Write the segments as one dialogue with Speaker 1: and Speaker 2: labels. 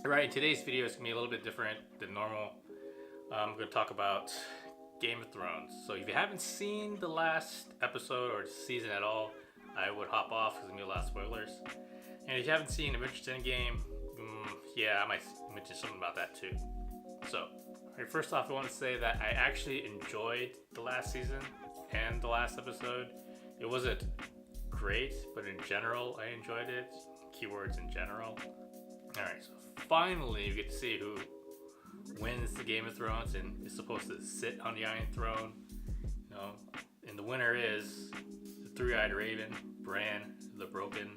Speaker 1: Alright, today's video is going to be a little bit different than normal. I'm going to talk about Game of Thrones. So if you haven't seen the last episode or season at all, I would hop off because there's going to be a lot of spoilers. And if you haven't seen Adventures in Game, yeah, I might mention something about that too. So, alright, first off, I want to say that I actually enjoyed the last season and the last episode. It wasn't great, but in general, I enjoyed it. Keywords in general. Alright, so finally we get to see who wins the Game of Thrones and is supposed to sit on the Iron Throne. You know, and the winner is the Three-Eyed Raven, Bran the Broken.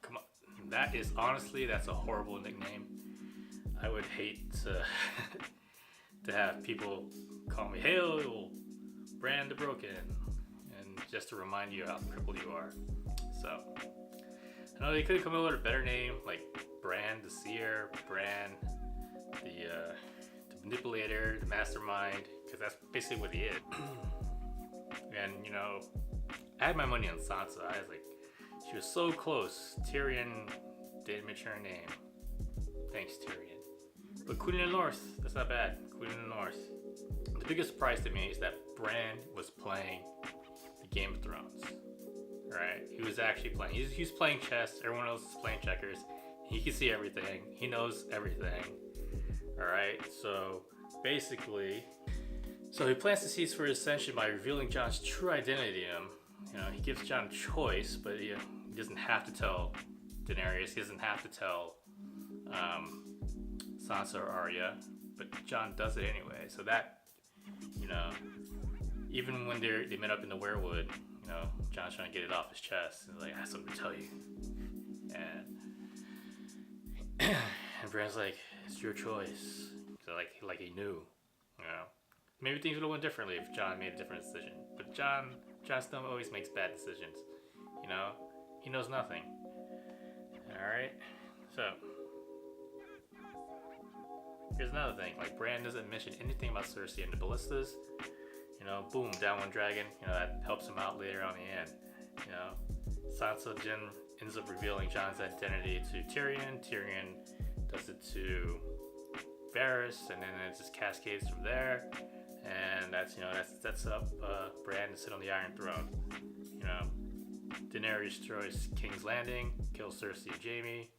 Speaker 1: Come on, that is honestly, that's a horrible nickname. I would hate to to have people call me Hail Bran the Broken, and just to remind you how crippled you are. So I know they could have come up with a better name like Bran the Seer, Bran the manipulator, the mastermind, because that's basically what he is. And you know, I had my money on Sansa. I was like, she was so close. Tyrion didn't mention her name. Thanks, Tyrion. But Queen of the North, that's not bad. Queen of the North. The biggest surprise to me is that Bran was playing the Game of Thrones. Right? He was actually playing. He's playing chess. Everyone else is playing checkers. He can see everything. He knows everything. Alright, so basically, he plants the seeds for his ascension by revealing Jon's true identity to him. You know, he gives Jon a choice, but he doesn't have to tell Daenerys. He doesn't have to tell Sansa or Arya, but Jon does it anyway. So that, you know, even when they met up in the werewood, you know, Jon's trying to get it off his chest and like, I have something to tell you. And Bran's like, it's your choice. So like he knew, you know. Maybe things would have went differently if Jon made a different decision. But Jon Snow always makes bad decisions. You know, he knows nothing. Alright? So here's another thing. Like, Bran doesn't mention anything about Cersei and the ballistas. You know, boom, down one dragon. You know, that helps him out later on the end. You know, Sansa ends up revealing Jon's identity to Tyrion. Tyrion does it to Varys, and then it just cascades from there. And that's, you know, that sets up Bran to sit on the Iron Throne. You know, Daenerys destroys King's Landing, kills Cersei and Jaime,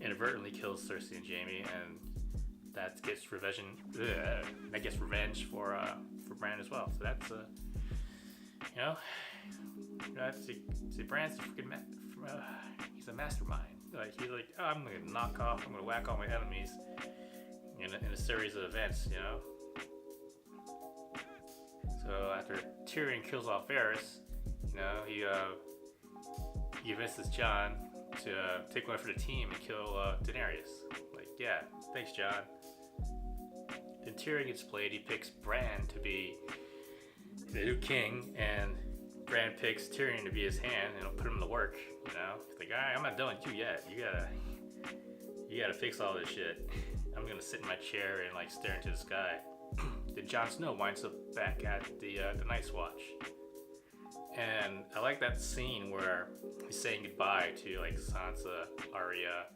Speaker 1: inadvertently kills Cersei and Jaime, and that gets revenge. That gets revenge for Bran as well. So that's you know, see, Bran's a freaking he's a mastermind. Like, he's like, oh, I'm gonna knock off, I'm gonna whack all my enemies in a series of events, you know. So after Tyrion kills off Varys, you know, he convinces Jon to take one for the team and kill Daenerys. Like, yeah, thanks, Jon. Then Tyrion gets played. He picks Bran to be the new king, and Bran picks Tyrion to be his hand, and he'll put him to work. You know, he's like, all right, I'm not done with you yet. You gotta fix all this shit. I'm gonna sit in my chair and like stare into the sky. Then Jon Snow winds up back at the Night's Watch, and I like that scene where he's saying goodbye to like Sansa, Arya,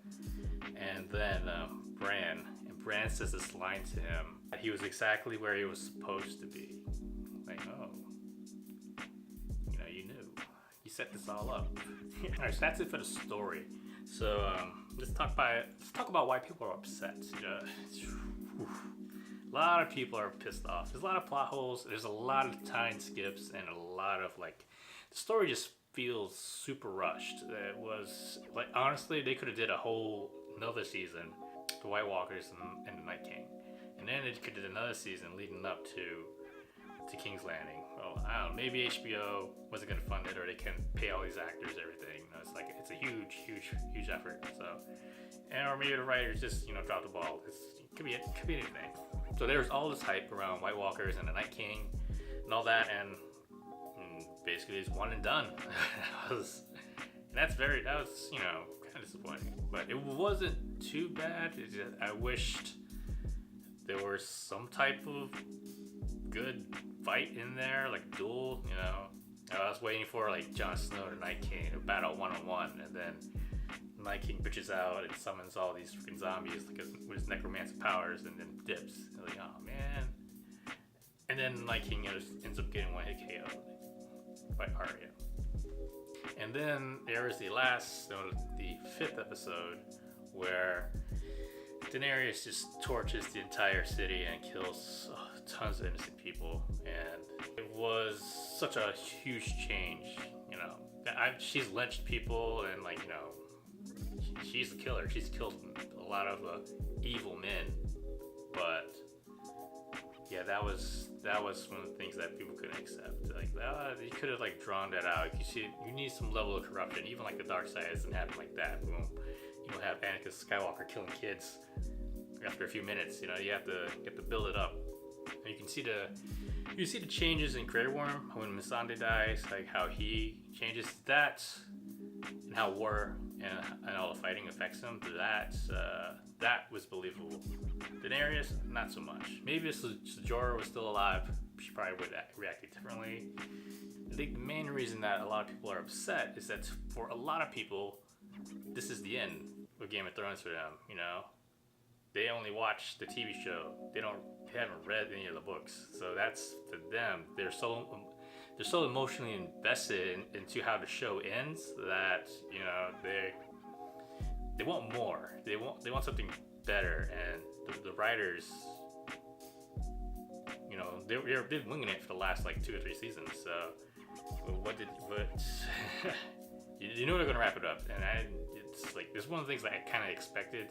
Speaker 1: and then Bran. And Bran says this line to him that he was exactly where he was supposed to be. Like, oh, you know, you knew. You set this all up. Alright, so that's it for the story. So let's talk about why people are upset. You know, a lot of people are pissed off. There's a lot of plot holes. There's a lot of time skips and a lot of like, the story just feels super rushed. It was like, honestly, they could have did a whole another season, the White Walkers and the Night King, and then they could have did another season leading up to King's Landing. Well, I don't know, maybe HBO wasn't gonna fund it, or they can pay all these actors everything. You know, it's like, it's a huge effort. So, or maybe the writers just, you know, dropped the ball. It could be anything. So there's all this hype around White Walkers and the Night King and all that, and basically it's one and done. That was, you know, kind of disappointing. But it wasn't too bad. I wished there was some type of good fight in there, like duel, you know. I was waiting for like Jon Snow and Night King to battle one-on-one, and then Night King bitches out and summons all these freaking zombies like with his necromancer powers and then dips. And like, oh man. And then Night King ends up getting one hit KO by Arya. And then there is the fifth episode where Daenerys just torches the entire city and kills tons of innocent people. And it was such a huge change, you know. She's lynched people and like, you know, she's a killer. She's killed a lot of evil men, but yeah, that was one of the things that people couldn't accept. Like, you could have like drawn that out. You need some level of corruption. Even like the dark side doesn't happen like that. Boom, you don't have Anakin Skywalker killing kids after a few minutes. You know, you have to build it up. And you can see the changes in Grey Worm when Missandei dies, like how he changes that, and how war and all the fighting affects him. That was believable. Daenerys, not so much. Maybe if Jorah was still alive, she probably would have reacted differently. I think the main reason that a lot of people are upset is that for a lot of people, this is the end of Game of Thrones for them. You know, they only watch the TV show. They haven't read any of the books. So that's to them. They're so emotionally invested into how the show ends that, you know, they want more. They want something better, and the writers, you know, they've been winging it for the last like 2 or 3 seasons. So you know they're gonna wrap it up, and it's like this is one of the things that I kind of expected.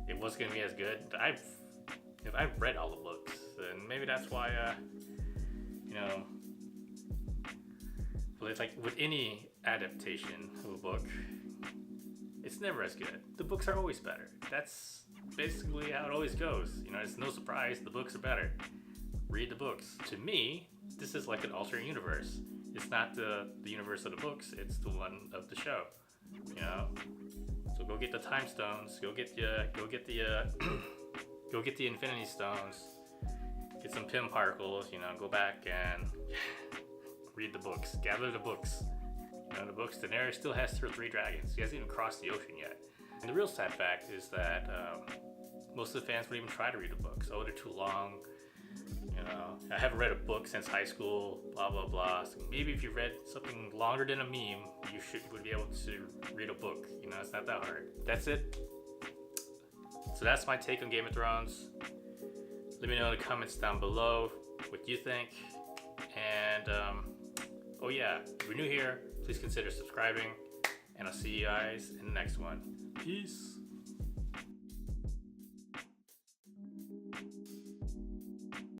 Speaker 1: It was gonna be as good. I've read all the books, and maybe that's why you know. But it's like with any adaptation of a book, it's never as good. The books are always better. That's basically how it always goes. You know, it's no surprise. The books are better. Read the books. To me, this is like an alternate universe. It's not the universe of the books. It's the one of the show. You know. So go get the time stones. Go get the Infinity Stones. Get some Pym particles. You know. Go back and read the books. Gather the books. You know, the books. Daenerys still has her 3 dragons. She hasn't even crossed the ocean yet. And the real sad fact is that most of the fans wouldn't even try to read the books. Oh, they're too long. You know, I haven't read a book since high school. Blah blah blah. So maybe if you read something longer than a meme, you would be able to read a book. You know, it's not that hard. That's it. So that's my take on Game of Thrones. Let me know in the comments down below what you think. And oh yeah, if you're new here, please consider subscribing. And I'll see you guys in the next one. Peace.